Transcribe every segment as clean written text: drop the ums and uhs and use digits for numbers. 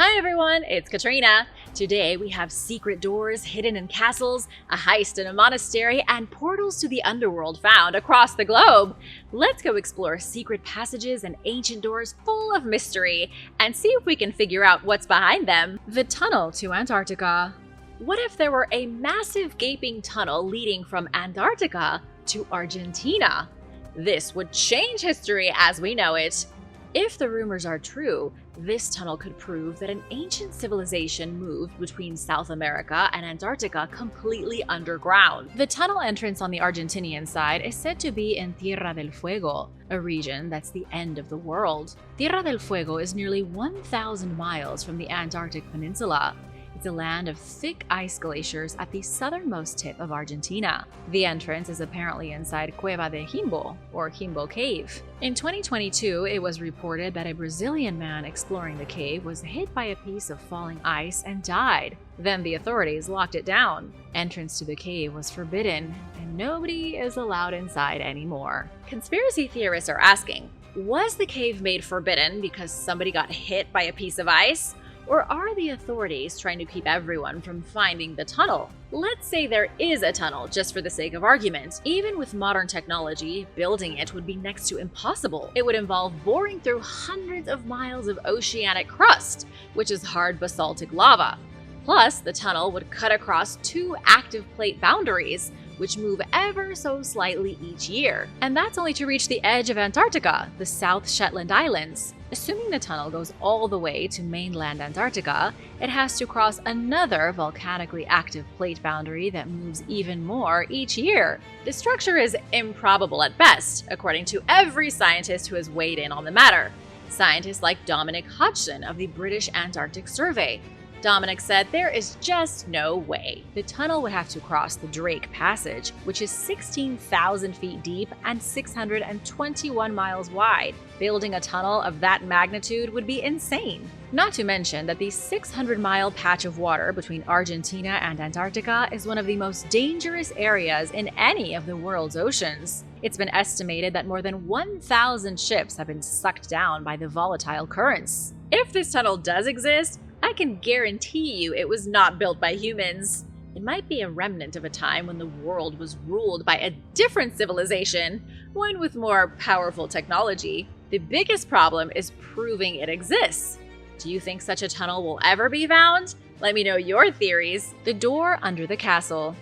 Hi everyone, it's Katrina. Today we have secret doors hidden in castles, a heist in a monastery, and portals to the underworld found across the globe. Let's go explore secret passages and ancient doors full of mystery and see if we can figure out what's behind them. The tunnel to Antarctica. What if there were a massive gaping tunnel leading from Antarctica to Argentina? This would change history as we know it. If the rumors are true, this tunnel could prove that an ancient civilization moved between South America and Antarctica completely underground. The tunnel entrance on the Argentinian side is said to be in Tierra del Fuego, a region that's the end of the world. Tierra del Fuego is nearly 1,000 miles from the Antarctic Peninsula. It's a land of thick ice glaciers at the southernmost tip of Argentina. The entrance is apparently inside Cueva de Jimbo, or Jimbo Cave. In 2022, it was reported that a Brazilian man exploring the cave was hit by a piece of falling ice and died. Then the authorities locked it down. Entrance to the cave was forbidden, and nobody is allowed inside anymore. Conspiracy theorists are asking, was the cave made forbidden because somebody got hit by a piece of ice? Or are the authorities trying to keep everyone from finding the tunnel? Let's say there is a tunnel, just for the sake of argument. Even with modern technology, building it would be next to impossible. It would involve boring through hundreds of miles of oceanic crust, which is hard basaltic lava. Plus, the tunnel would cut across two active plate boundaries, which move ever so slightly each year. And that's only to reach the edge of Antarctica, the South Shetland Islands. Assuming the tunnel goes all the way to mainland Antarctica, it has to cross another volcanically active plate boundary that moves even more each year. The structure is improbable at best, according to every scientist who has weighed in on the matter. Scientists like Dominic Hodgson of the British Antarctic Survey. Dominic said there is just no way. The tunnel would have to cross the Drake Passage, which is 16,000 feet deep and 621 miles wide. Building a tunnel of that magnitude would be insane. Not to mention that the 600-mile patch of water between Argentina and Antarctica is one of the most dangerous areas in any of the world's oceans. It's been estimated that more than 1,000 ships have been sucked down by the volatile currents. If this tunnel does exist, I can guarantee you it was not built by humans. It might be a remnant of a time when the world was ruled by a different civilization, one with more powerful technology. The biggest problem is proving it exists. Do you think such a tunnel will ever be found? Let me know your theories. The door under the castle.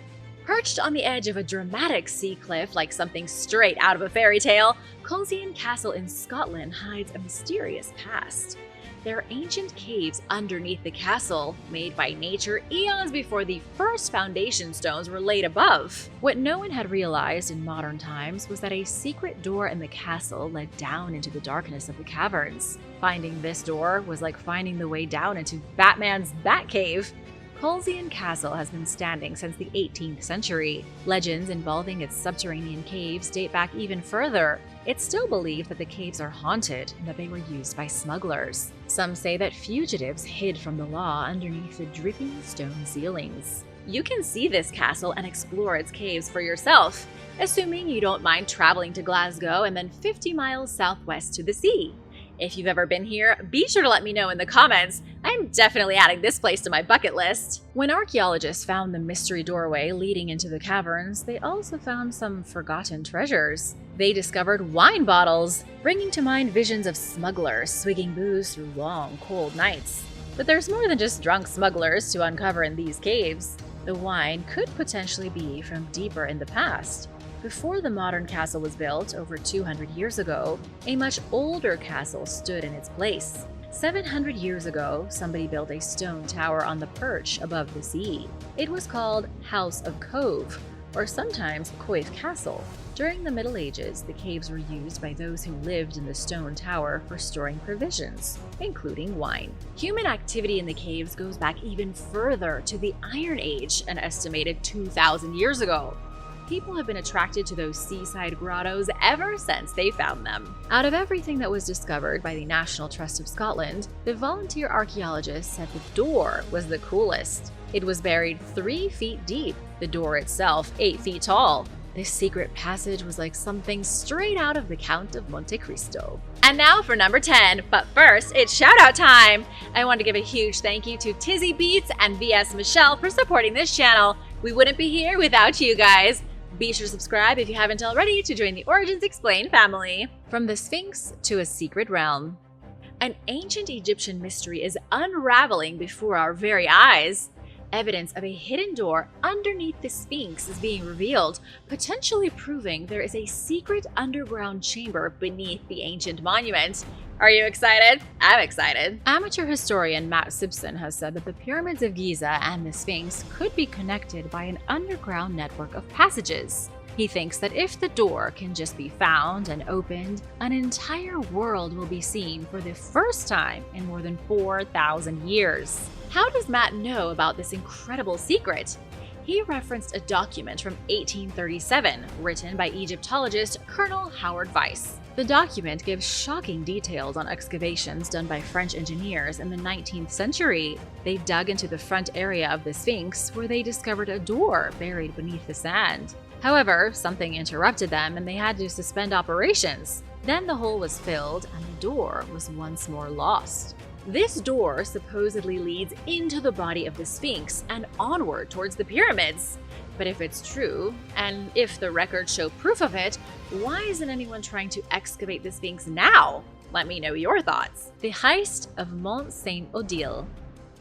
Perched on the edge of a dramatic sea cliff like something straight out of a fairy tale, Culzean Castle in Scotland hides a mysterious past. There are ancient caves underneath the castle, made by nature eons before the first foundation stones were laid above. What no one had realized in modern times was that a secret door in the castle led down into the darkness of the caverns. Finding this door was like finding the way down into Batman's Batcave. Culzean Castle has been standing since the 18th century. Legends involving its subterranean caves date back even further. It's still believed that the caves are haunted and that they were used by smugglers. Some say that fugitives hid from the law underneath the dripping stone ceilings. You can see this castle and explore its caves for yourself, assuming you don't mind traveling to Glasgow and then 50 miles southwest to the sea. If you've ever been here, be sure to let me know in the comments. I'm definitely adding this place to my bucket list. When archaeologists found the mystery doorway leading into the caverns, they also found some forgotten treasures. They discovered wine bottles, bringing to mind visions of smugglers swigging booze through long, cold nights. But there's more than just drunk smugglers to uncover in these caves. The wine could potentially be from deeper in the past. Before the modern castle was built over 200 years ago, a much older castle stood in its place. 700 years ago, somebody built a stone tower on the perch above the sea. It was called House of Cove, or sometimes Coif Castle. During the Middle Ages, the caves were used by those who lived in the stone tower for storing provisions, including wine. Human activity in the caves goes back even further to the Iron Age, an estimated 2,000 years ago. People have been attracted to those seaside grottos ever since they found them. Out of everything that was discovered by the National Trust of Scotland, the volunteer archaeologists said the door was the coolest. It was buried 3 feet deep, the door itself 8 feet tall. This secret passage was like something straight out of the Count of Monte Cristo. And now for number 10, but first, it's shout-out time! I want to give a huge thank you to Tizzy Beats and VS Michelle for supporting this channel. We wouldn't be here without you guys. Be sure to subscribe if you haven't already to join the Origins Explained family. From the Sphinx to a secret realm. An ancient Egyptian mystery is unraveling before our very eyes. Evidence of a hidden door underneath the Sphinx is being revealed, potentially proving there is a secret underground chamber beneath the ancient monument. Are you excited? I'm excited. Amateur historian Matt Simpson has said that the pyramids of Giza and the Sphinx could be connected by an underground network of passages. He thinks that if the door can just be found and opened, an entire world will be seen for the first time in more than 4,000 years. How does Matt know about this incredible secret? He referenced a document from 1837 written by Egyptologist Colonel Howard Weiss. The document gives shocking details on excavations done by French engineers in the 19th century. They dug into the front area of the Sphinx where they discovered a door buried beneath the sand. However, something interrupted them and they had to suspend operations. Then the hole was filled and the door was once more lost. This door supposedly leads into the body of the Sphinx and onward towards the pyramids. But if it's true, and if the records show proof of it, why isn't anyone trying to excavate the Sphinx now? Let me know your thoughts. The heist of Mont Saint-Odile.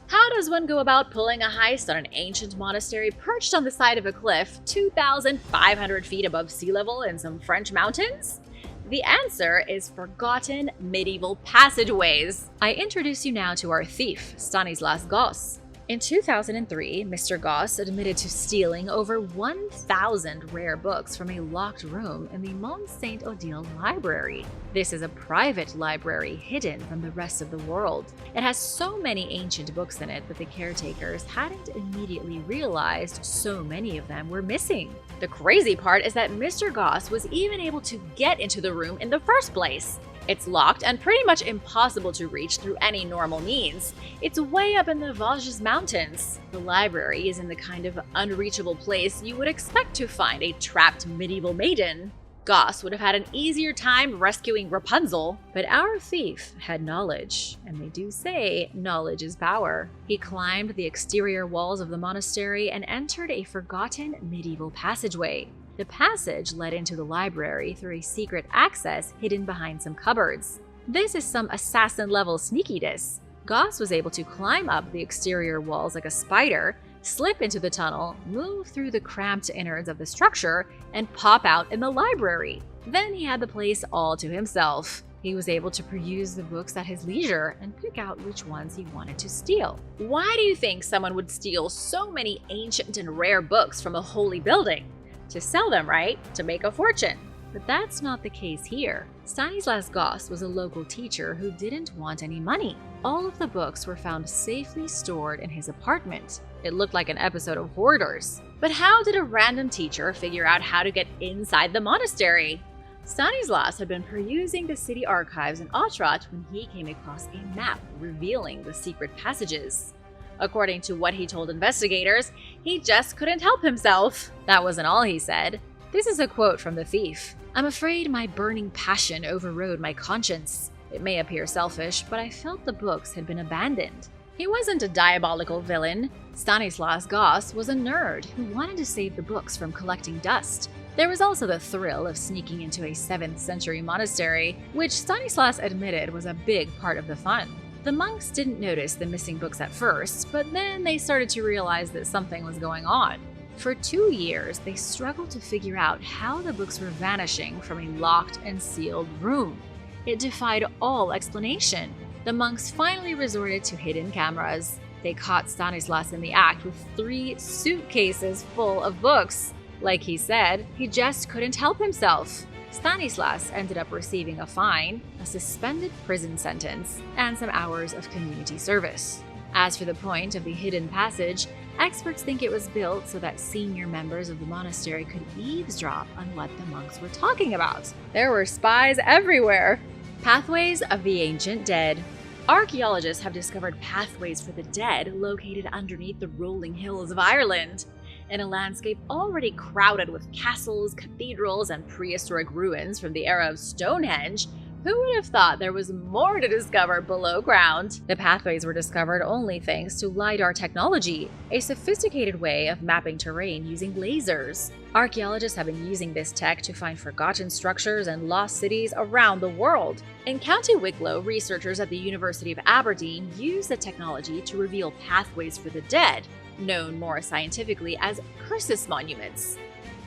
How does one go about pulling a heist on an ancient monastery perched on the side of a cliff 2,500 feet above sea level in some French mountains? The answer is forgotten medieval passageways. I introduce you now to our thief, Stanislas Goss. In 2003, Mr. Goss admitted to stealing over 1,000 rare books from a locked room in the Mont Saint-Odile library. This is a private library hidden from the rest of the world. It has so many ancient books in it that the caretakers hadn't immediately realized so many of them were missing. The crazy part is that Mr. Goss was even able to get into the room in the first place. It's locked and pretty much impossible to reach through any normal means. It's way up in the Vosges Mountains. The library is in the kind of unreachable place you would expect to find a trapped medieval maiden. Goss would have had an easier time rescuing Rapunzel, but our thief had knowledge, and they do say knowledge is power. He climbed the exterior walls of the monastery and entered a forgotten medieval passageway. The passage led into the library through a secret access hidden behind some cupboards. This is some assassin-level sneakiness. Goss was able to climb up the exterior walls like a spider, slip into the tunnel, move through the cramped innards of the structure, and pop out in the library. Then he had the place all to himself. He was able to peruse the books at his leisure and pick out which ones he wanted to steal. Why do you think someone would steal so many ancient and rare books from a holy building? To sell them, right? To make a fortune. But that's not the case here. Stanislas Goss was a local teacher who didn't want any money. All of the books were found safely stored in his apartment. It looked like an episode of Hoarders. But how did a random teacher figure out how to get inside the monastery? Stanislas had been perusing the city archives in Otrat when he came across a map revealing the secret passages. According to what he told investigators, he just couldn't help himself. That wasn't all he said. This is a quote from the thief. "I'm afraid my burning passion overrode my conscience. It may appear selfish, but I felt the books had been abandoned." He wasn't a diabolical villain. Stanislas Goss was a nerd who wanted to save the books from collecting dust. There was also the thrill of sneaking into a 7th century monastery, which Stanislas admitted was a big part of the fun. The monks didn't notice the missing books at first, but then they started to realize that something was going on. For 2 years, they struggled to figure out how the books were vanishing from a locked and sealed room. It defied all explanation. The monks finally resorted to hidden cameras. They caught Stanislas in the act with 3 suitcases full of books. Like he said, he just couldn't help himself. Stanislas ended up receiving a fine, a suspended prison sentence, and some hours of community service. As for the point of the hidden passage, experts think it was built so that senior members of the monastery could eavesdrop on what the monks were talking about. There were spies everywhere. Pathways of the ancient dead. Archaeologists have discovered pathways for the dead located underneath the rolling hills of Ireland. In a landscape already crowded with castles, cathedrals, and prehistoric ruins from the era of Stonehenge, Who would have thought there was more to discover below ground? The pathways were discovered only thanks to LiDAR technology, a sophisticated way of mapping terrain using lasers. Archaeologists have been using this tech to find forgotten structures and lost cities around the world. In County Wicklow, researchers at the University of Aberdeen use the technology to reveal pathways for the dead, known more scientifically as cursus monuments.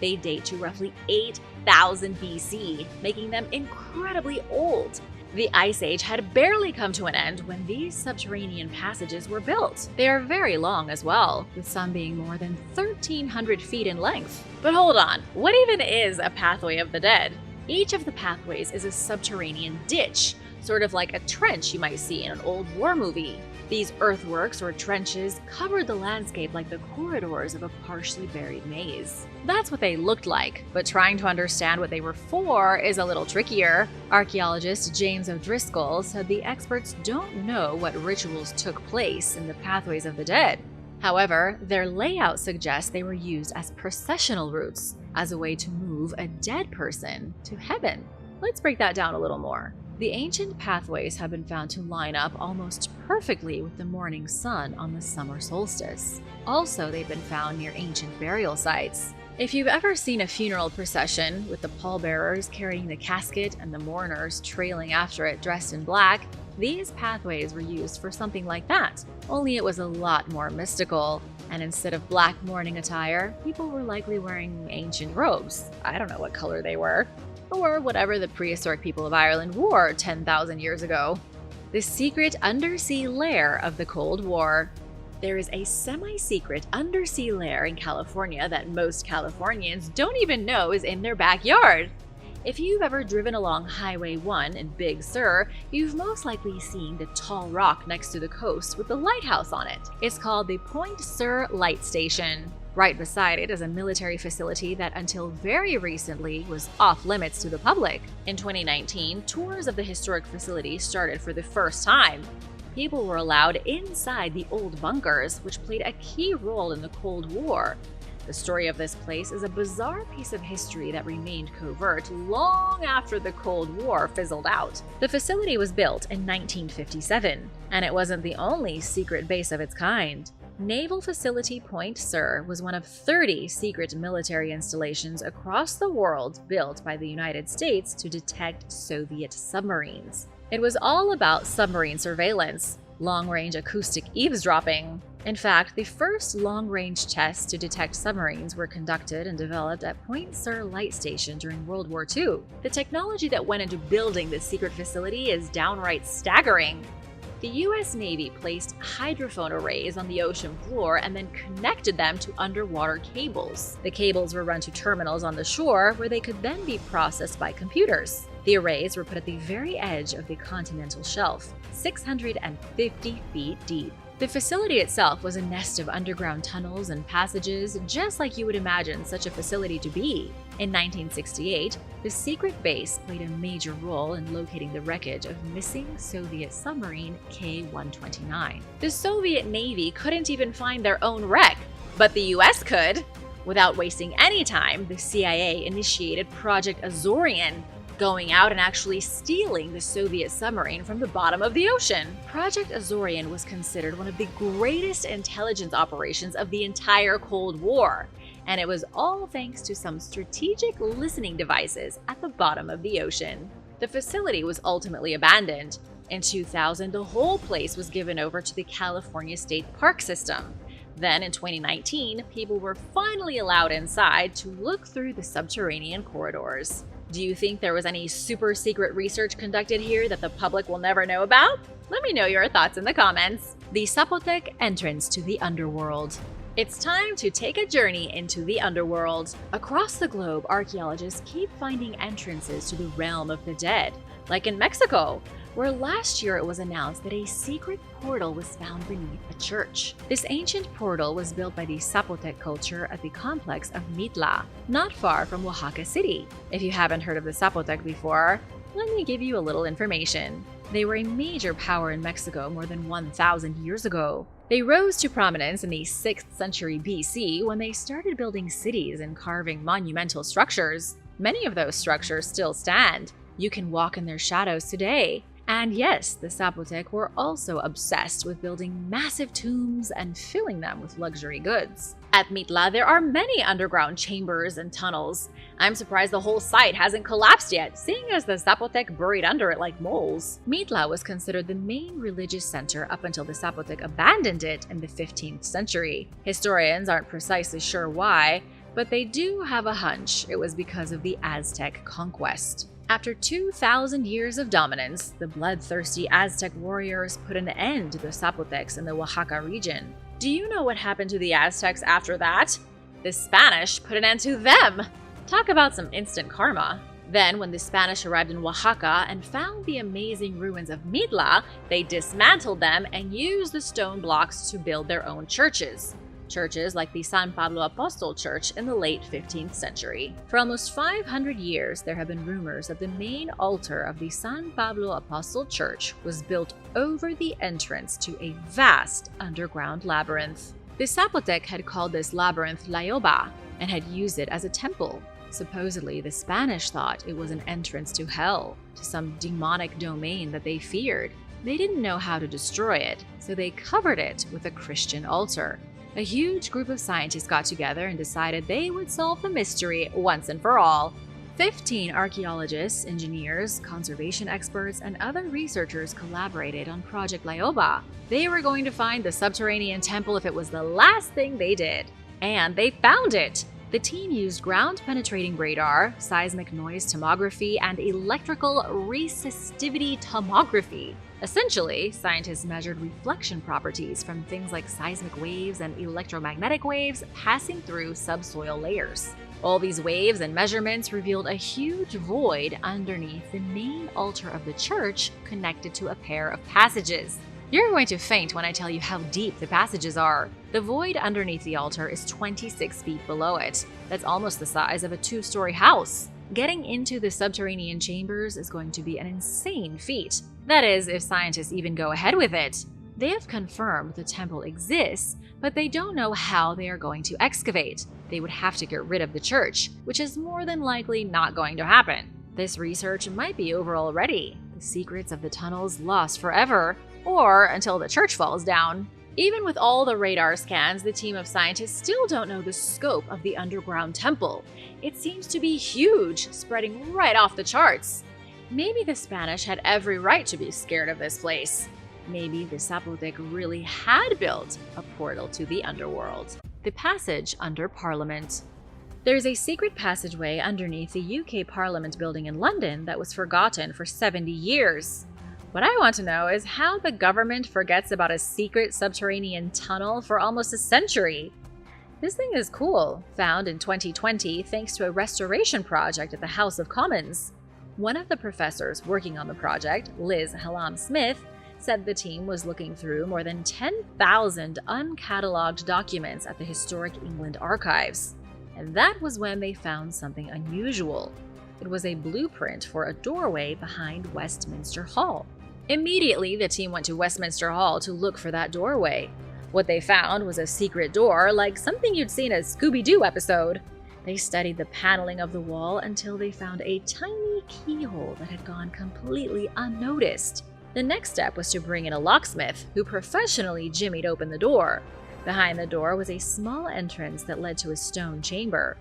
They date to roughly 8,000 BC, making them incredibly old. The Ice Age had barely come to an end when these subterranean passages were built. They are very long as well, with some being more than 1,300 feet in length. But hold on, what even is a pathway of the dead? Each of the pathways is a subterranean ditch, sort of like a trench you might see in an old war movie. These earthworks or trenches covered the landscape like the corridors of a partially buried maze. That's what they looked like, but trying to understand what they were for is a little trickier. Archaeologist James O'Driscoll said the experts don't know what rituals took place in the pathways of the dead. However, their layout suggests they were used as processional routes, as a way to move a dead person to heaven. Let's break that down a little more. The ancient pathways have been found to line up almost perfectly with the morning sun on the summer solstice. Also, they've been found near ancient burial sites. If you've ever seen a funeral procession with the pallbearers carrying the casket and the mourners trailing after it dressed in black, these pathways were used for something like that, only it was a lot more mystical. And instead of black mourning attire, people were likely wearing ancient robes. I don't know what color they were. Or whatever the prehistoric people of Ireland wore 10,000 years ago. The secret undersea lair of the Cold War. There is a semi-secret undersea lair in California that most Californians don't even know is in their backyard. If you've ever driven along Highway 1 in Big Sur, you've most likely seen the tall rock next to the coast with the lighthouse on it. It's called the Point Sur Light Station. Right beside it is a military facility that until very recently was off limits to the public. In 2019, tours of the historic facility started for the first time. People were allowed inside the old bunkers, which played a key role in the Cold War. The story of this place is a bizarre piece of history that remained covert long after the Cold War fizzled out. The facility was built in 1957, and it wasn't the only secret base of its kind. Naval Facility Point Sur was one of 30 secret military installations across the world built by the United States to detect Soviet submarines. It was all about submarine surveillance, long-range acoustic eavesdropping. In fact, the first long-range tests to detect submarines were conducted and developed at Point Sur Light Station during World War II. The technology that went into building this secret facility is downright staggering. The U.S. Navy placed hydrophone arrays on the ocean floor and then connected them to underwater cables. The cables were run to terminals on the shore where they could then be processed by computers. The arrays were put at the very edge of the continental shelf, 650 feet deep. The facility itself was a nest of underground tunnels and passages, just like you would imagine such a facility to be. In 1968, the secret base played a major role in locating the wreckage of missing Soviet submarine K-129. The Soviet Navy couldn't even find their own wreck, but the US could. Without wasting any time, the CIA initiated Project Azorian, going out and actually stealing the Soviet submarine from the bottom of the ocean. Project Azorian was considered one of the greatest intelligence operations of the entire Cold War, and it was all thanks to some strategic listening devices at the bottom of the ocean. The facility was ultimately abandoned. In 2000, the whole place was given over to the California State Park System. Then in 2019, people were finally allowed inside to look through the subterranean corridors. Do you think there was any super secret research conducted here that the public will never know about? Let me know your thoughts in the comments. The Zapotec entrance to the Underworld. It's time to take a journey into the Underworld. Across the globe, archaeologists keep finding entrances to the realm of the dead, like in Mexico, where last year it was announced that a secret portal was found beneath a church. This ancient portal was built by the Zapotec culture at the complex of Mitla, not far from Oaxaca City. If you haven't heard of the Zapotec before, let me give you a little information. They were a major power in Mexico more than 1,000 years ago. They rose to prominence in the 6th century BC when they started building cities and carving monumental structures. Many of those structures still stand. You can walk in their shadows today. And yes, the Zapotec were also obsessed with building massive tombs and filling them with luxury goods. At Mitla, there are many underground chambers and tunnels. I'm surprised the whole site hasn't collapsed yet, seeing as the Zapotec buried under it like moles. Mitla was considered the main religious center up until the Zapotec abandoned it in the 15th century. Historians aren't precisely sure why, but they do have a hunch it was because of the Aztec conquest. After 2,000 years of dominance, the bloodthirsty Aztec warriors put an end to the Zapotecs in the Oaxaca region. Do you know what happened to the Aztecs after that? The Spanish put an end to them! Talk about some instant karma. Then, when the Spanish arrived in Oaxaca and found the amazing ruins of Mitla, they dismantled them and used the stone blocks to build their own churches. Churches like the San Pablo Apostol Church in the late 15th century. For almost 500 years, there have been rumors that the main altar of the San Pablo Apostol Church was built over the entrance to a vast underground labyrinth. The Zapotec had called this labyrinth Layoba and had used it as a temple. Supposedly, the Spanish thought it was an entrance to hell, to some demonic domain that they feared. They didn't know how to destroy it, so they covered it with a Christian altar. A huge group of scientists got together and decided they would solve the mystery once and for all. 15 archaeologists, engineers, conservation experts, and other researchers collaborated on Project Layoba. They were going to find the subterranean temple if it was the last thing they did. And they found it! The team used ground-penetrating radar, seismic noise tomography, and electrical resistivity tomography. Essentially, scientists measured reflection properties from things like seismic waves and electromagnetic waves passing through subsoil layers. All these waves and measurements revealed a huge void underneath the main altar of the church, connected to a pair of passages. You're going to faint when I tell you how deep the passages are. The void underneath the altar is 26 feet below it. That's almost the size of a 2-story house. Getting into the subterranean chambers is going to be an insane feat. That is, if scientists even go ahead with it. They have confirmed the temple exists, but they don't know how they are going to excavate. They would have to get rid of the church, which is more than likely not going to happen. This research might be over already. The secrets of the tunnels lost forever, or until the church falls down. Even with all the radar scans, the team of scientists still don't know the scope of the underground temple. It seems to be huge, spreading right off the charts. Maybe the Spanish had every right to be scared of this place. Maybe the Zapotec really had built a portal to the underworld. The passage under Parliament. There's a secret passageway underneath the UK Parliament building in London that was forgotten for 70 years. What I want to know is how the government forgets about a secret subterranean tunnel for almost a century. This thing is cool, found in 2020 thanks to a restoration project at the House of Commons. One of the professors working on the project, Liz Hallam-Smith, said the team was looking through more than 10,000 uncatalogued documents at the Historic England Archives. And that was when they found something unusual. It was a blueprint for a doorway behind Westminster Hall. Immediately, the team went to Westminster Hall to look for that doorway. What they found was a secret door, like something you'd seen in a Scooby-Doo episode. They studied the paneling of the wall until they found a tiny keyhole that had gone completely unnoticed. The next step was to bring in a locksmith, who professionally jimmied open the door. Behind the door was a small entrance that led to a stone chamber.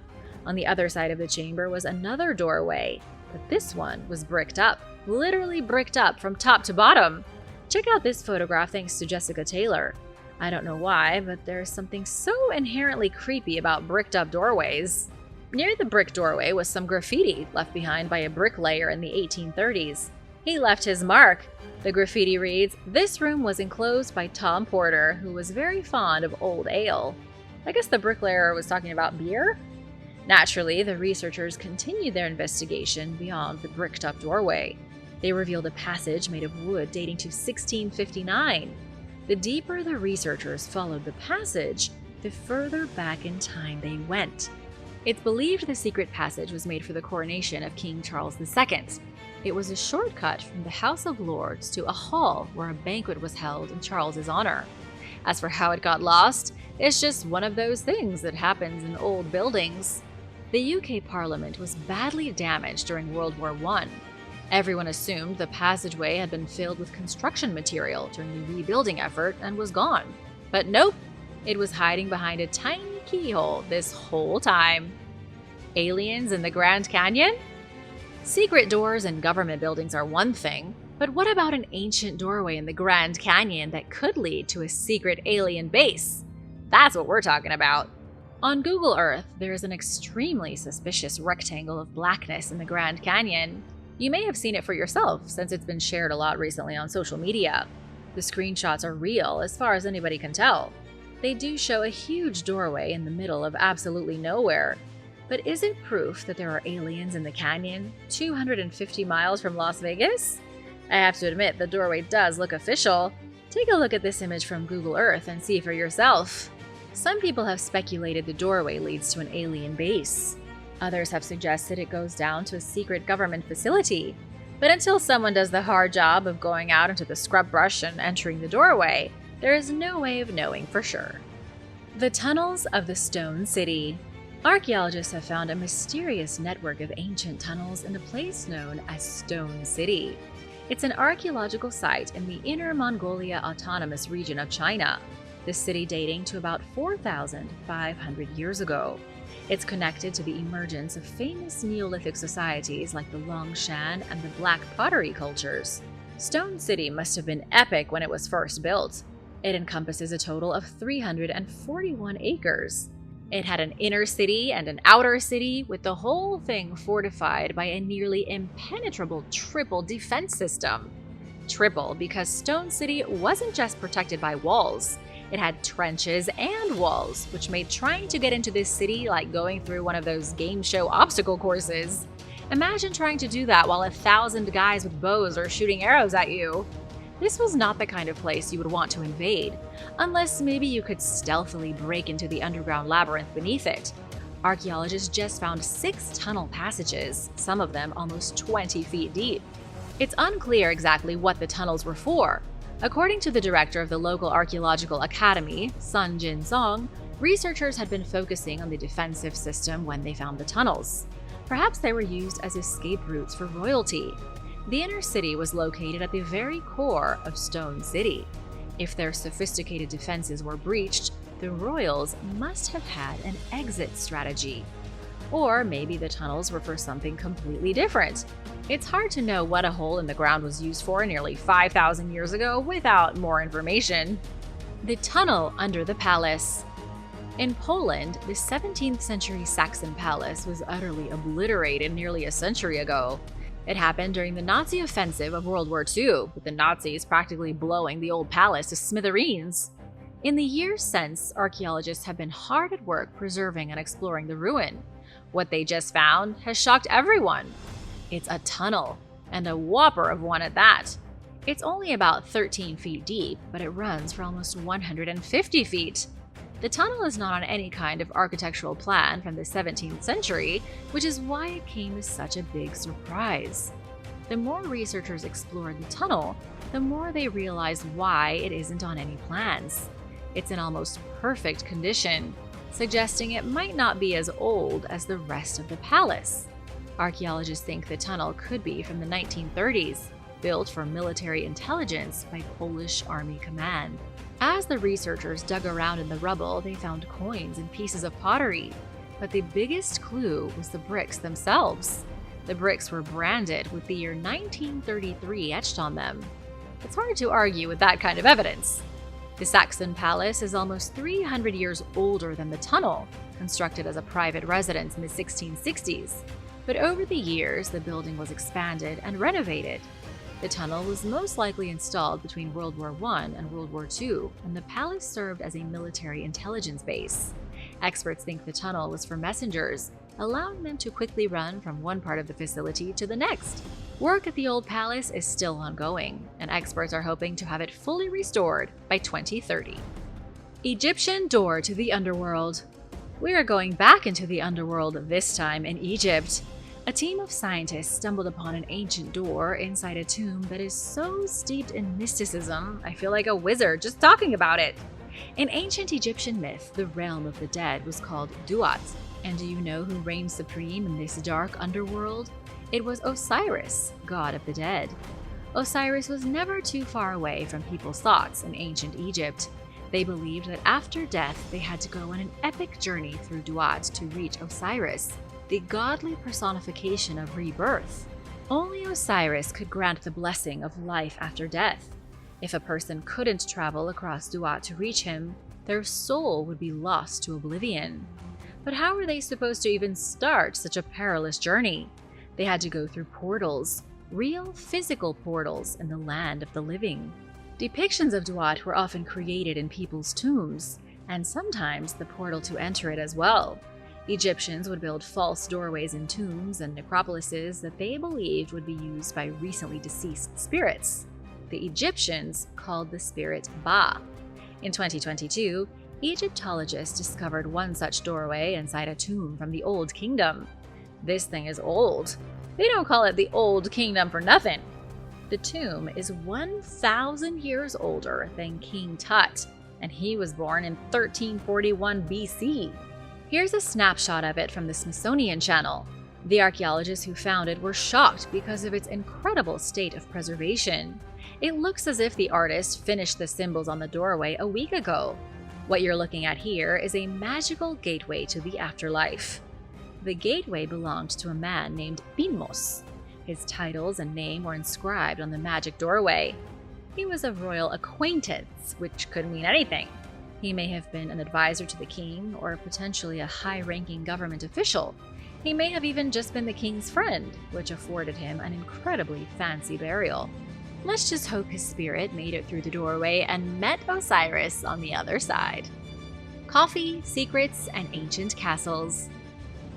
On the other side of the chamber was another doorway, but this one was bricked up. Literally bricked up from top to bottom. Check out this photograph thanks to Jessica Taylor. I don't know why, but there's something so inherently creepy about bricked up doorways. Near the brick doorway was some graffiti left behind by a bricklayer in the 1830s. He left his mark. The graffiti reads, "This room was enclosed by Tom Porter, who was very fond of old ale." I guess the bricklayer was talking about beer? Naturally, the researchers continued their investigation beyond the bricked-up doorway. They revealed a passage made of wood dating to 1659. The deeper the researchers followed the passage, the further back in time they went. It's believed the secret passage was made for the coronation of King Charles II. It was a shortcut from the House of Lords to a hall where a banquet was held in Charles's honor. As for how it got lost, it's just one of those things that happens in old buildings. The UK Parliament was badly damaged during World War I. Everyone assumed the passageway had been filled with construction material during the rebuilding effort and was gone. But nope, it was hiding behind a tiny keyhole this whole time. Aliens in the Grand Canyon? Secret doors in government buildings are one thing, but what about an ancient doorway in the Grand Canyon that could lead to a secret alien base? That's what we're talking about. On Google Earth, there is an extremely suspicious rectangle of blackness in the Grand Canyon. You may have seen it for yourself since it's been shared a lot recently on social media. The screenshots are real as far as anybody can tell. They do show a huge doorway in the middle of absolutely nowhere. But is it proof that there are aliens in the canyon, 250 miles from Las Vegas? I have to admit, the doorway does look official. Take a look at this image from Google Earth and see for yourself. Some people have speculated the doorway leads to an alien base. Others have suggested it goes down to a secret government facility. But until someone does the hard job of going out into the scrub brush and entering the doorway, there is no way of knowing for sure. The tunnels of the Stone City. Archaeologists have found a mysterious network of ancient tunnels in a place known as Stone City. It's an archaeological site in the Inner Mongolia Autonomous region of China, the city dating to about 4,500 years ago. It's connected to the emergence of famous Neolithic societies like the Longshan and the Black Pottery cultures. Stone City must have been epic when it was first built. It encompasses a total of 341 acres. It had an inner city and an outer city, with the whole thing fortified by a nearly impenetrable triple defense system. Triple because Stone City wasn't just protected by walls. It had trenches and walls, which made trying to get into this city like going through one of those game show obstacle courses. Imagine trying to do that while 1,000 guys with bows are shooting arrows at you. This was not the kind of place you would want to invade, unless maybe you could stealthily break into the underground labyrinth beneath it. Archaeologists just found 6 tunnel passages, some of them almost 20 feet deep. It's unclear exactly what the tunnels were for. According to the director of the local archaeological academy, Sun Jin Song, researchers had been focusing on the defensive system when they found the tunnels. Perhaps they were used as escape routes for royalty. The inner city was located at the very core of Stone City. If their sophisticated defenses were breached, the royals must have had an exit strategy. Or maybe the tunnels were for something completely different. It's hard to know what a hole in the ground was used for nearly 5,000 years ago without more information. The tunnel under the palace. In Poland, the 17th century Saxon palace was utterly obliterated nearly a century ago. It happened during the Nazi offensive of World War II, with the Nazis practically blowing the old palace to smithereens. In the years since, archaeologists have been hard at work preserving and exploring the ruin. What they just found has shocked everyone. It's a tunnel, and a whopper of one at that. It's only about 13 feet deep, but it runs for almost 150 feet. The tunnel is not on any kind of architectural plan from the 17th century, which is why it came as such a big surprise. The more researchers explored the tunnel, the more they realized why it isn't on any plans. It's in almost perfect condition, suggesting it might not be as old as the rest of the palace. Archaeologists think the tunnel could be from the 1930s, built for military intelligence by Polish Army Command. As the researchers dug around in the rubble, they found coins and pieces of pottery. But the biggest clue was the bricks themselves. The bricks were branded with the year 1933 etched on them. It's hard to argue with that kind of evidence. The Saxon palace is almost 300 years older than the tunnel, constructed as a private residence in the 1660s. But over the years, the building was expanded and renovated. The tunnel was most likely installed between World War I and World War II, and the palace served as a military intelligence base. Experts think the tunnel was for messengers, allowing them to quickly run from one part of the facility to the next. Work at the old palace is still ongoing, and experts are hoping to have it fully restored by 2030. Egyptian door to the Underworld. We are going back into the Underworld, this time in Egypt. A team of scientists stumbled upon an ancient door inside a tomb that is so steeped in mysticism, I feel like a wizard just talking about it. In ancient Egyptian myth, the realm of the dead was called Tuts. And do you know who reigns supreme in this dark underworld? It was Osiris, god of the dead. Osiris was never too far away from people's thoughts in ancient Egypt. They believed that after death, they had to go on an epic journey through Duat to reach Osiris, the godly personification of rebirth. Only Osiris could grant the blessing of life after death. If a person couldn't travel across Duat to reach him, their soul would be lost to oblivion. But how were they supposed to even start such a perilous journey? They had to go through portals, real physical portals in the land of the living. Depictions of Duat were often created in people's tombs, and sometimes the portal to enter it as well. Egyptians would build false doorways in tombs and necropolises that they believed would be used by recently deceased spirits. The Egyptians called the spirit Ba. In 2022, Egyptologists discovered one such doorway inside a tomb from the Old Kingdom. This thing is old. They don't call it the Old Kingdom for nothing. The tomb is 1,000 years older than King Tut, and he was born in 1341 BC. Here's a snapshot of it from the Smithsonian Channel. The archaeologists who found it were shocked because of its incredible state of preservation. It looks as if the artist finished the symbols on the doorway a week ago. What you're looking at here is a magical gateway to the afterlife. The gateway belonged to a man named Binmos. His titles and name were inscribed on the magic doorway. He was of royal acquaintance, which could mean anything. He may have been an advisor to the king, or potentially a high-ranking government official. He may have even just been the king's friend, which afforded him an incredibly fancy burial. Let's just hope his spirit made it through the doorway and met Osiris on the other side. Coffee, secrets, and ancient castles.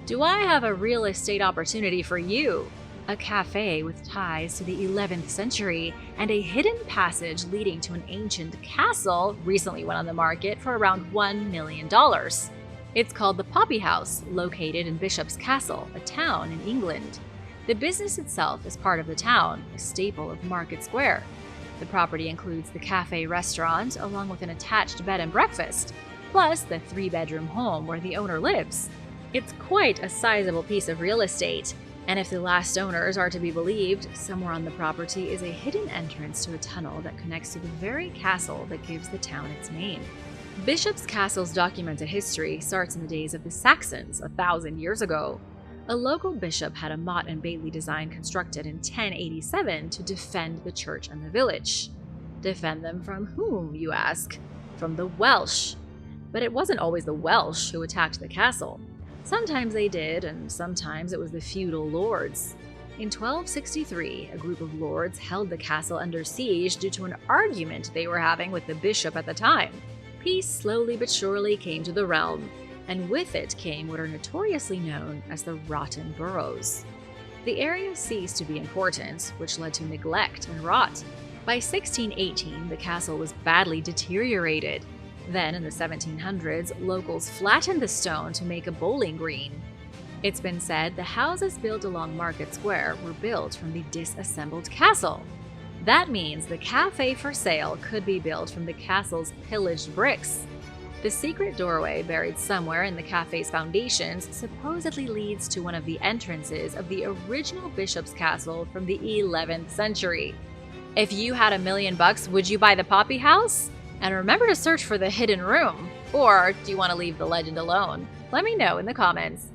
Do I have a real estate opportunity for you? A cafe with ties to the 11th century and a hidden passage leading to an ancient castle recently went on the market for around $1 million. It's called the Poppy House, located in Bishop's Castle, a town in England. The business itself is part of the town, a staple of Market Square. The property includes the cafe restaurant along with an attached bed and breakfast, plus the 3-bedroom home where the owner lives. It's quite a sizable piece of real estate. And if the last owners are to be believed, somewhere on the property is a hidden entrance to a tunnel that connects to the very castle that gives the town its name. Bishop's Castle's documented history starts in the days of the Saxons 1,000 years ago. A local bishop had a Mott and Bailey design constructed in 1087 to defend the church and the village. Defend them from whom, you ask? From the Welsh. But it wasn't always the Welsh who attacked the castle. Sometimes they did, and sometimes it was the feudal lords. In 1263, a group of lords held the castle under siege due to an argument they were having with the bishop at the time. Peace slowly but surely came to the realm, and with it came what are notoriously known as the Rotten Boroughs. The area ceased to be important, which led to neglect and rot. By 1618, the castle was badly deteriorated. Then, in the 1700s, locals flattened the stone to make a bowling green. It's been said the houses built along Market Square were built from the disassembled castle. That means the cafe for sale could be built from the castle's pillaged bricks. The secret doorway buried somewhere in the cafe's foundations supposedly leads to one of the entrances of the original bishop's castle from the 11th century. If you had $1 million, would you buy the Poppy House? And remember to search for the hidden room. Or do you want to leave the legend alone? Let me know in the comments.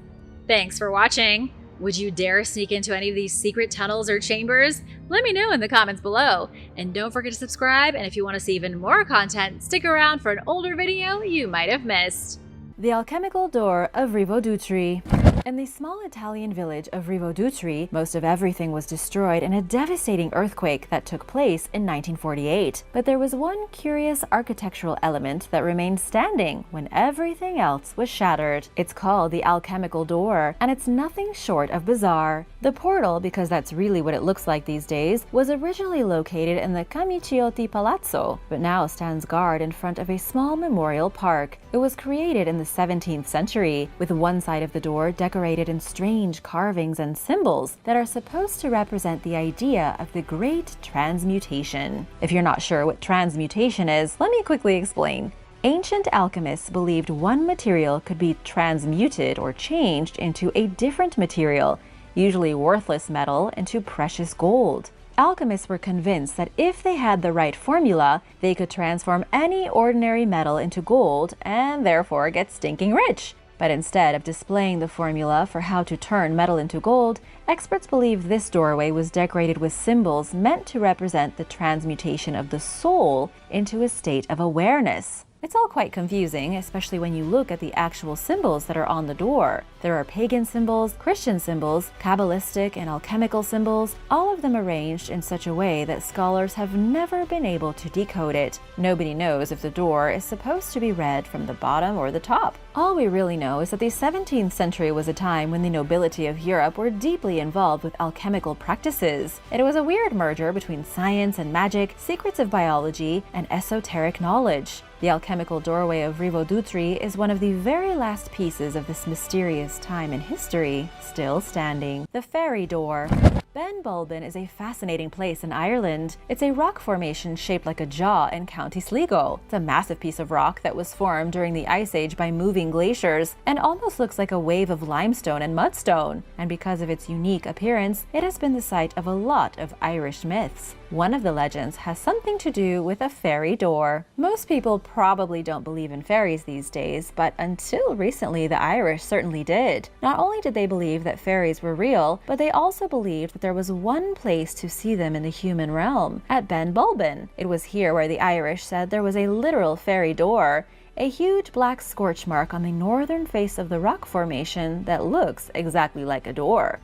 Thanks for watching. Would you dare sneak into any of these secret tunnels or chambers? Let me know in the comments below. And don't forget to subscribe, and if you want to see even more content, stick around for an older video you might have missed. The Alchemical Door of Rivodutri. In the small Italian village of Rivodutri, most of everything was destroyed in a devastating earthquake that took place in 1948. But there was one curious architectural element that remained standing when everything else was shattered. It's called the Alchemical Door, and it's nothing short of bizarre. The portal, because that's really what it looks like these days, was originally located in the Camiciotti Palazzo, but now stands guard in front of a small memorial park. It was created in the 17th century, with one side of the door decorated in strange carvings and symbols that are supposed to represent the idea of the Great Transmutation. If you're not sure what transmutation is, let me quickly explain. Ancient alchemists believed one material could be transmuted or changed into a different material, usually worthless metal, into precious gold. Alchemists were convinced that if they had the right formula, they could transform any ordinary metal into gold and therefore get stinking rich. But instead of displaying the formula for how to turn metal into gold, experts believe this doorway was decorated with symbols meant to represent the transmutation of the soul into a state of awareness. It's all quite confusing, especially when you look at the actual symbols that are on the door. There are pagan symbols, Christian symbols, Kabbalistic and alchemical symbols, all of them arranged in such a way that scholars have never been able to decode it. Nobody knows if the door is supposed to be read from the bottom or the top. All we really know is that the 17th century was a time when the nobility of Europe were deeply involved with alchemical practices. It was a weird merger between science and magic, secrets of biology, and esoteric knowledge. The alchemical doorway of Rivodutri is one of the very last pieces of this mysterious time in history, still standing. The Fairy Door. Ben Bulben is a fascinating place in Ireland. It's a rock formation shaped like a jaw in County Sligo. It's a massive piece of rock that was formed during the Ice Age by moving glaciers and almost looks like a wave of limestone and mudstone. And because of its unique appearance, it has been the site of a lot of Irish myths. One of the legends has something to do with a fairy door. Most people probably don't believe in fairies these days, but until recently the Irish certainly did. Not only did they believe that fairies were real, but they also believed that there was one place to see them in the human realm, at Ben Bulben. It was here where the Irish said there was a literal fairy door, a huge black scorch mark on the northern face of the rock formation that looks exactly like a door.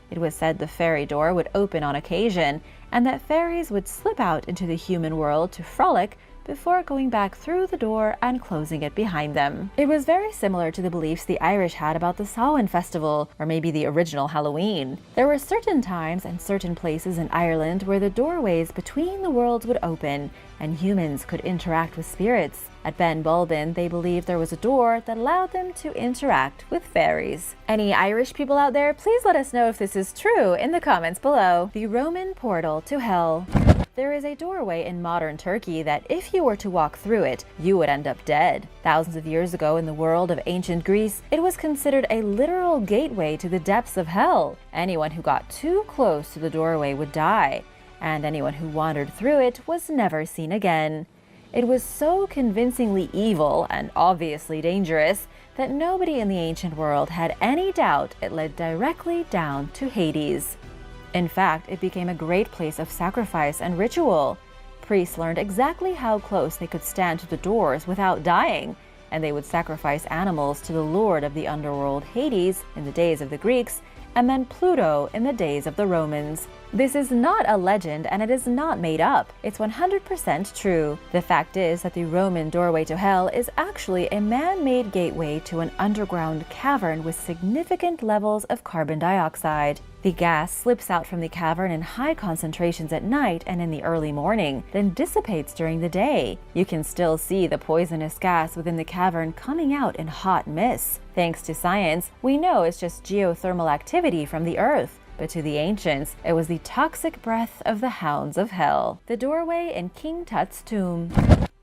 It was said the fairy door would open on occasion, and that fairies would slip out into the human world to frolic before going back through the door and closing it behind them. It was very similar to the beliefs the Irish had about the Samhain festival, or maybe the original Halloween. There were certain times and certain places in Ireland where the doorways between the worlds would open and humans could interact with spirits. At Ben Bulben, they believed there was a door that allowed them to interact with fairies. Any Irish people out there, please let us know if this is true in the comments below. The Roman portal to hell. There is a doorway in modern Turkey that if you were to walk through it, you would end up dead. Thousands of years ago in the world of ancient Greece, it was considered a literal gateway to the depths of hell. Anyone who got too close to the doorway would die, and anyone who wandered through it was never seen again. It was so convincingly evil and obviously dangerous that nobody in the ancient world had any doubt it led directly down to Hades. In fact, it became a great place of sacrifice and ritual. Priests learned exactly how close they could stand to the doors without dying, and they would sacrifice animals to the lord of the underworld, Hades, in the days of the Greeks, and then Pluto in the days of the Romans. This is not a legend, and it is not made up. It's 100% true. The fact is that the Roman doorway to hell is actually a man-made gateway to an underground cavern with significant levels of carbon dioxide. The gas slips out from the cavern in high concentrations at night and in the early morning, then dissipates during the day. You can still see the poisonous gas within the cavern coming out in hot mists. Thanks to science, we know it's just geothermal activity from the Earth. But to the ancients, it was the toxic breath of the hounds of hell. The doorway in King Tut's tomb.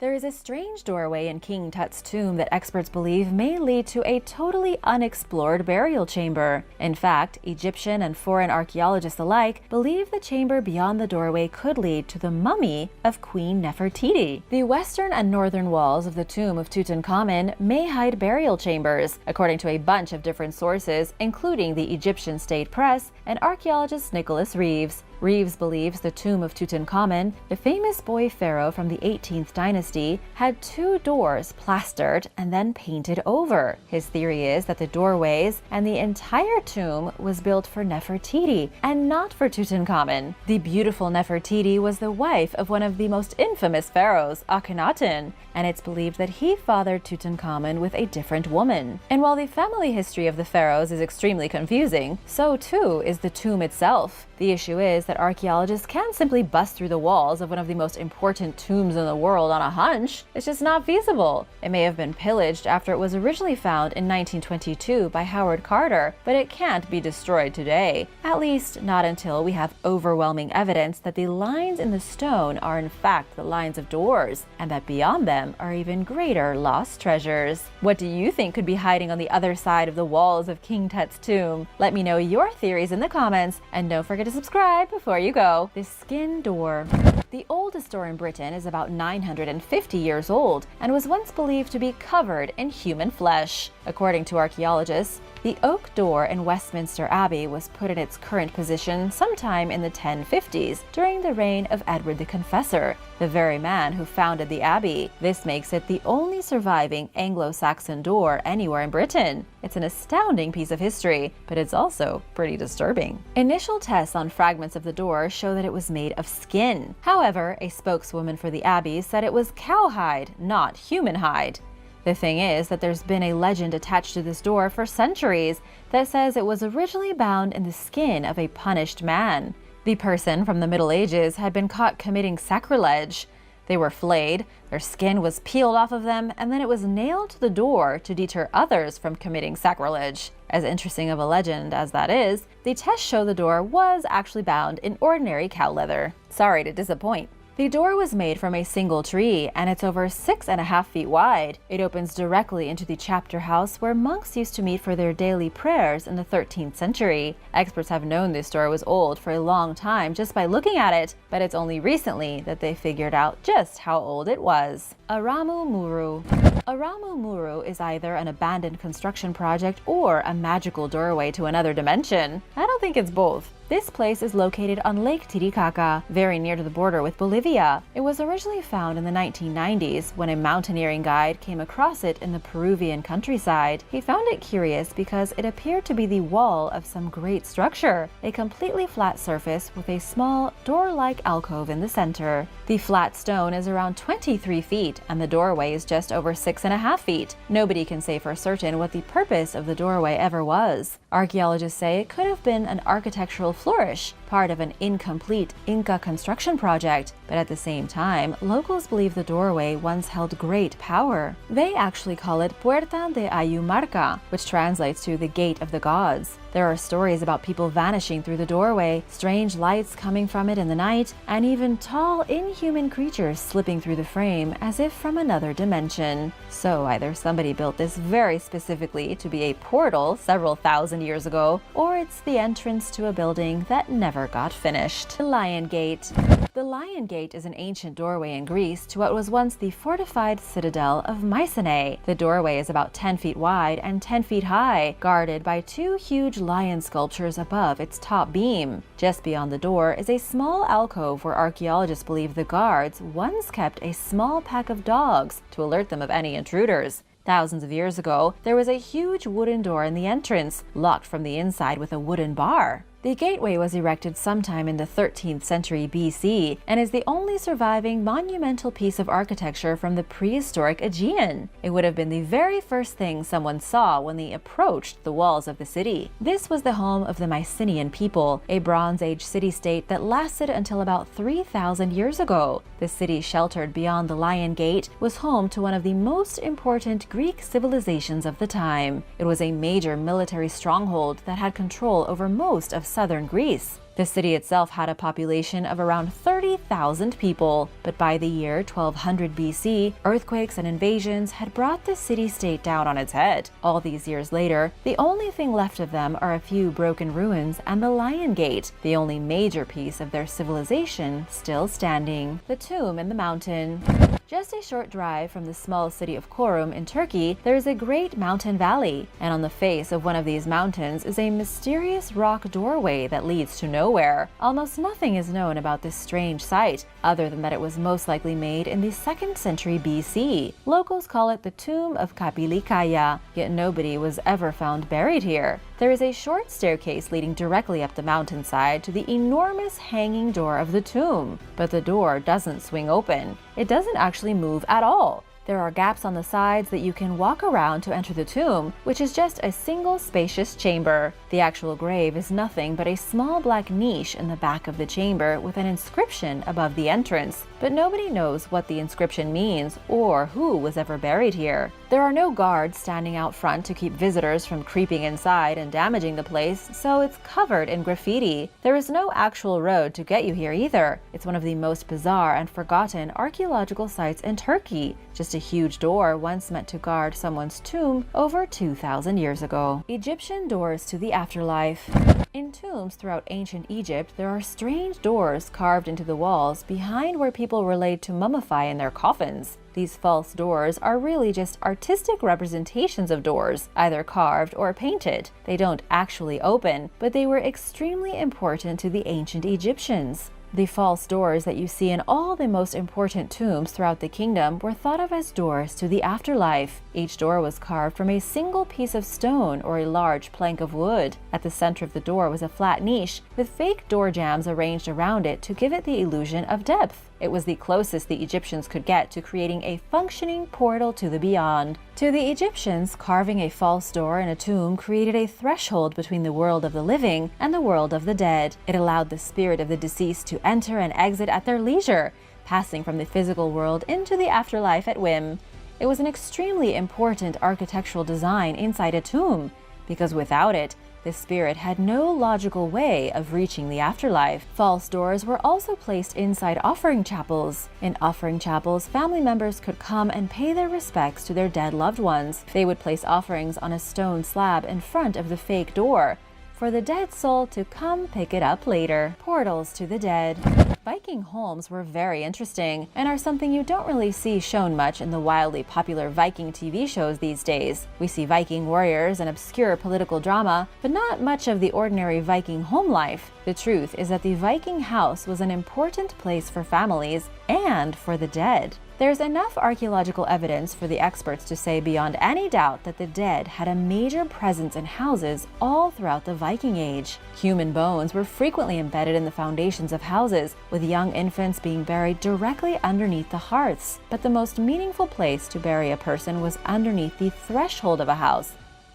There is a strange doorway in King Tut's tomb that experts believe may lead to a totally unexplored burial chamber. In fact, Egyptian and foreign archaeologists alike believe the chamber beyond the doorway could lead to the mummy of Queen Nefertiti. The western and northern walls of the tomb of Tutankhamun may hide burial chambers, according to a bunch of different sources, including the Egyptian State Press and archaeologist Nicholas Reeves. Reeves believes the tomb of Tutankhamun, the famous boy pharaoh from the 18th dynasty, had two doors plastered and then painted over. His theory is that the doorways and the entire tomb was built for Nefertiti and not for Tutankhamun. The beautiful Nefertiti was the wife of one of the most infamous pharaohs, Akhenaten, and it's believed that he fathered Tutankhamun with a different woman. And while the family history of the pharaohs is extremely confusing, so too is the tomb itself. The issue is realize that archaeologists can't simply bust through the walls of one of the most important tombs in the world on a hunch. It's just not feasible. It may have been pillaged after it was originally found in 1922 by Howard Carter, but it can't be destroyed today. At least not until we have overwhelming evidence that the lines in the stone are in fact the lines of doors, and that beyond them are even greater lost treasures. What do you think could be hiding on the other side of the walls of King Tut's tomb? Let me know your theories in the comments, and don't forget to subscribe before you go. The Skin Door. The oldest door in Britain is about 950 years old and was once believed to be covered in human flesh. According to archaeologists, the oak door in Westminster Abbey was put in its current position sometime in the 1050s during the reign of Edward the Confessor, the very man who founded the abbey. This makes it the only surviving Anglo-Saxon door anywhere in Britain. It's an astounding piece of history, but it's also pretty disturbing. Initial tests on fragments of the door show that it was made of skin. However, a spokeswoman for the abbey said it was cowhide, not human hide. The thing is that there's been a legend attached to this door for centuries that says it was originally bound in the skin of a punished man. The person from the Middle Ages had been caught committing sacrilege. They were flayed, their skin was peeled off of them, and then it was nailed to the door to deter others from committing sacrilege. As interesting of a legend as that is, the tests show the door was actually bound in ordinary cow leather. Sorry to disappoint. The door was made from a single tree, and it's over 6.5 feet wide. It opens directly into the chapter house where monks used to meet for their daily prayers in the 13th century. Experts have known this door was old for a long time just by looking at it, but it's only recently that they figured out just how old it was. Aramu Muru. Aramu Muru is either an abandoned construction project or a magical doorway to another dimension. I don't think it's both. This place is located on Lake Titicaca, very near to the border with Bolivia. It was originally found in the 1990s when a mountaineering guide came across it in the Peruvian countryside. He found it curious because it appeared to be the wall of some great structure, a completely flat surface with a small door-like alcove in the center. The flat stone is around 23 feet and the doorway is just over 6.5 feet. Nobody can say for certain what the purpose of the doorway ever was. Archaeologists say it could have been an architectural flourish, part of an incomplete Inca construction project, but at the same time, locals believe the doorway once held great power. They actually call it Puerta de Ayumarca, which translates to the Gate of the Gods. There are stories about people vanishing through the doorway, strange lights coming from it in the night, and even tall, inhuman creatures slipping through the frame as if from another dimension. So either somebody built this very specifically to be a portal several thousand years ago, or it's the entrance to a building that never got finished. The Lion Gate. The Lion Gate is an ancient doorway in Greece to what was once the fortified citadel of Mycenae. The doorway is about 10 feet wide and 10 feet high, guarded by two huge lion sculptures above its top beam. Just beyond the door is a small alcove where archaeologists believe the guards once kept a small pack of dogs to alert them of any intruders. Thousands of years ago, there was a huge wooden door in the entrance, locked from the inside with a wooden bar. The gateway was erected sometime in the 13th century BC and is the only surviving monumental piece of architecture from the prehistoric Aegean. It would have been the very first thing someone saw when they approached the walls of the city. This was the home of the Mycenaean people, a Bronze Age city-state that lasted until about 3,000 years ago. The city sheltered beyond the Lion Gate was home to one of the most important Greek civilizations of the time. It was a major military stronghold that had control over most of southern Greece. The city itself had a population of around 30,000 people, but by the year 1200 BC, earthquakes and invasions had brought the city-state down on its head. All these years later, the only thing left of them are a few broken ruins and the Lion Gate, the only major piece of their civilization still standing. The tomb in the mountain. Just a short drive from the small city of Çorum in Turkey, there is a great mountain valley, and on the face of one of these mountains is a mysterious rock doorway that leads to nowhere. Almost nothing is known about this strange site, other than that it was most likely made in the 2nd century BC. Locals call it the Tomb of Kapilikaya, yet nobody was ever found buried here. There is a short staircase leading directly up the mountainside to the enormous hanging door of the tomb, but the door doesn't swing open. It doesn't actually move at all. There are gaps on the sides that you can walk around to enter the tomb, which is just a single spacious chamber. The actual grave is nothing but a small black niche in the back of the chamber with an inscription above the entrance, but nobody knows what the inscription means or who was ever buried here. There are no guards standing out front to keep visitors from creeping inside and damaging the place, so it's covered in graffiti. There is no actual road to get you here either. It's one of the most bizarre and forgotten archaeological sites in Turkey. Just a huge door once meant to guard someone's tomb over 2,000 years ago. Egyptian doors to the afterlife. In tombs throughout ancient Egypt, there are strange doors carved into the walls behind where people were laid to mummify in their coffins. These false doors are really just artistic representations of doors, either carved or painted. They don't actually open, but they were extremely important to the ancient Egyptians. The false doors that you see in all the most important tombs throughout the kingdom were thought of as doors to the afterlife. Each door was carved from a single piece of stone or a large plank of wood. At the center of the door was a flat niche with fake door jambs arranged around it to give it the illusion of depth. It was the closest the Egyptians could get to creating a functioning portal to the beyond. To the Egyptians, carving a false door in a tomb created a threshold between the world of the living and the world of the dead. It allowed the spirit of the deceased to enter and exit at their leisure, passing from the physical world into the afterlife at whim. It was an extremely important architectural design inside a tomb, because without it, the spirit had no logical way of reaching the afterlife. False doors were also placed inside offering chapels. In offering chapels, family members could come and pay their respects to their dead loved ones. They would place offerings on a stone slab in front of the fake door, for the dead soul to come pick it up later. Portals to the dead. Viking homes were very interesting and are something you don't really see shown much in the wildly popular Viking TV shows these days. We see Viking warriors and obscure political drama, but not much of the ordinary Viking home life. The truth is that the Viking house was an important place for families and for the dead. There's enough archaeological evidence for the experts to say beyond any doubt that the dead had a major presence in houses all throughout the Viking Age. Human bones were frequently embedded in the foundations of houses, with young infants being buried directly underneath the hearths. But the most meaningful place to bury a person was underneath the threshold of a house,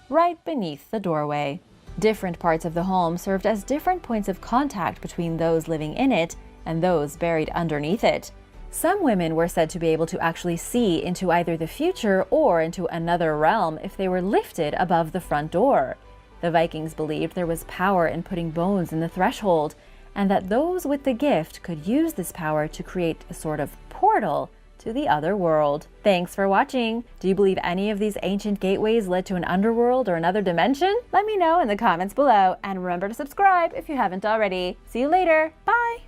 right beneath the doorway. Different parts of the home served as different points of contact between those living in it and those buried underneath it. Some women were said to be able to actually see into either the future or into another realm if they were lifted above the front door. The Vikings believed there was power in putting bones in the threshold, and that those with the gift could use this power to create a sort of portal to the other world. Thanks for watching! Do you believe any of these ancient gateways led to an underworld or another dimension? Let me know in the comments below, and remember to subscribe if you haven't already. See you later! Bye!